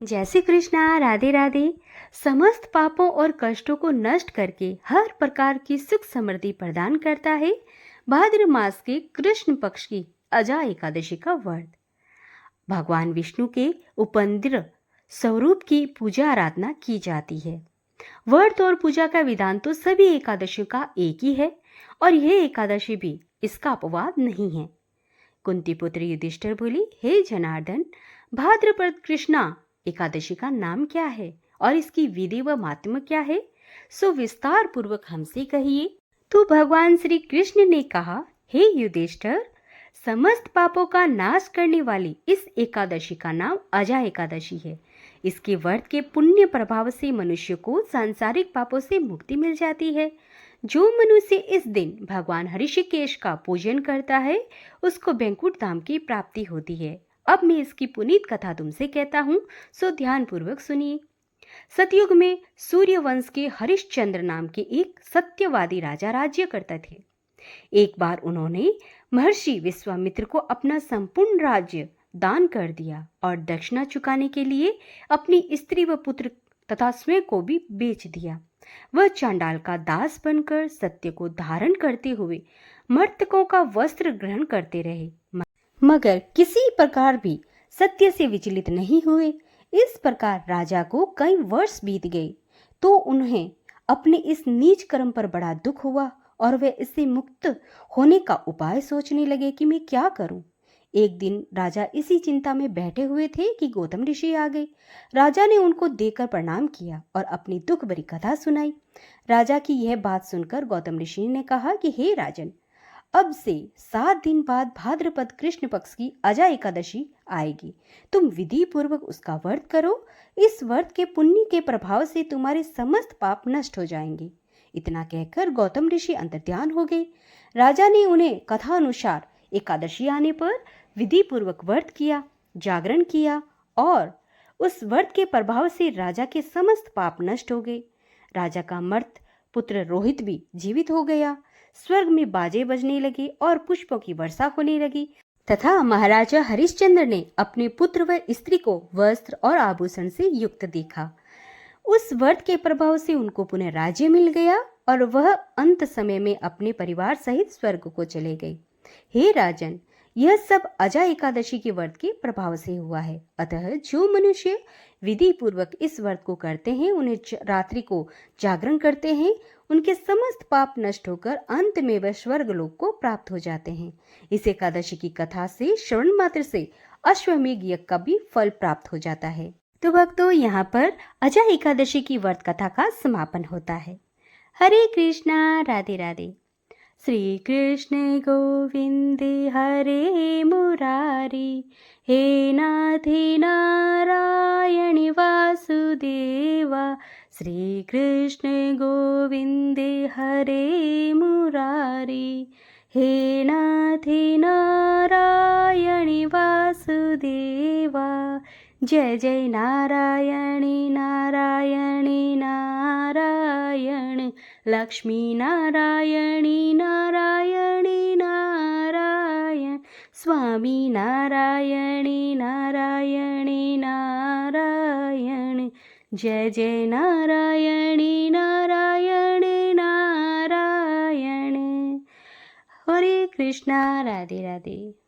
जय श्री कृष्णा। राधे राधे। समस्त पापों और कष्टों को नष्ट करके हर प्रकार की सुख समृद्धि प्रदान करता है भाद्र मास के कृष्ण पक्ष की अजा एकादशी का व्रत। भगवान विष्णु के उपन्द्र स्वरूप की पूजा आराधना की जाती है। व्रत और पूजा का विधान तो सभी एकादशियों का एक ही है और यह एकादशी भी इसका अपवाद नहीं है। कुंती पुत्र युधिष्ठिर बोली, हे जनार्दन, भाद्रपद कृष्णा एकादशी का नाम क्या है और इसकी विधि व महात्म्य क्या है, सो विस्तार पूर्वक हमसे कहिए। तो भगवान श्री कृष्ण ने कहा, हे युधिष्ठिर, समस्त पापों का नाश करने वाली इस एकादशी का नाम अजा एकादशी है। इसके व्रत के पुण्य प्रभाव से मनुष्य को सांसारिक पापों से मुक्ति मिल जाती है। जो मनुष्य इस दिन भगवान ऋषिकेश का पूजन करता है उसको बैंकुट धाम की प्राप्ति होती है। अब मैं इसकी पुनीत कथा तुमसे कहता हूँ, सो ध्यान पूर्वक सुनिए। सतयुग में सूर्यवंश के हरिश्चंद्र नाम के एक सत्यवादी राजा राज्य करते थे। एक बार उन्होंने महर्षि विश्वामित्र को अपना संपूर्ण राज्य दान कर दिया और दक्षिणा चुकाने के लिए अपनी स्त्री व पुत्र तथा स्वयं को भी बेच दिया। वह चांडाल का दास बनकर सत्य को धारण करते हुए मर्तकों का वस्त्र ग्रहण करते रहे, मगर किसी प्रकार भी सत्य से विचलित नहीं हुए। इस प्रकार राजा को कई वर्ष बीत गए तो उन्हें अपने इस नीच कर्म पर बड़ा दुख हुआ और वे इससे मुक्त होने का उपाय सोचने लगे कि मैं क्या करूं। एक दिन राजा इसी चिंता में बैठे हुए थे कि गौतम ऋषि आ गए। राजा ने उनको देखकर प्रणाम किया और अपनी दुख भरी कथा सुनाई। राजा की यह बात सुनकर गौतम ऋषि ने कहा कि हे राजन, अब से 7 दिन बाद भाद्रपद कृष्ण पक्ष की अजा एकादशी आएगी। तुम विधि पूर्वक उसका व्रत करो। इस व्रत के पुण्य के प्रभाव से तुम्हारे समस्त पाप नष्ट हो जाएंगे। इतना कहकर गौतम ऋषि अंतर्ध्यान हो गए। राजा ने उन्हें कथा अनुसार एकादशी आने पर विधि पूर्वक व्रत किया, जागरण किया और उस व्रत के प्रभाव से राजा के समस्त पाप नष्ट हो गए। राजा का मर्त पुत्र रोहित भी जीवित हो गया। स्वर्ग में बाजे बजने लगे और पुष्पों की वर्षा होने लगी तथा महाराजा हरिश्चंद्र ने अपने पुत्र व स्त्री को वस्त्र और आभूषण से युक्त देखा। उस व्रत के प्रभाव से उनको पुनः राज्य मिल गया और वह अंत समय में अपने परिवार सहित स्वर्ग को चले गए। हे राजन, यह सब अजा एकादशी के व्रत के प्रभाव से हुआ है। अतः जो मनुष्य विधि पूर्वक इस व्रत को करते हैं, उन्हें रात्रि को जागरण करते हैं, उनके समस्त पाप नष्ट होकर अंत में वह स्वर्ग लोक को प्राप्त हो जाते हैं। इस एकादशी की कथा से श्रवण मात्र से अश्वमेध यज्ञ का भी फल प्राप्त हो जाता है। तो भक्तों, यहाँ पर अजा एकादशी की व्रत कथा का समापन होता है। हरे कृष्णा। राधे राधे। श्री कृष्ण गोविंद हरे मुरारी, हे नाथी नारायण वासुदेवा। श्री कृष्ण गोविंद हरे मुरारी, हे नाथी नारायण वासुदेवा। जय जय नारायणी नारायणी नारायण, लक्ष्मी नारायणी नारायणी नारायण, स्वामी नारायणी नारायणी नारायण। जय जय नारायणी नारायणी नारायण। हरे कृष्णा। राधे राधे।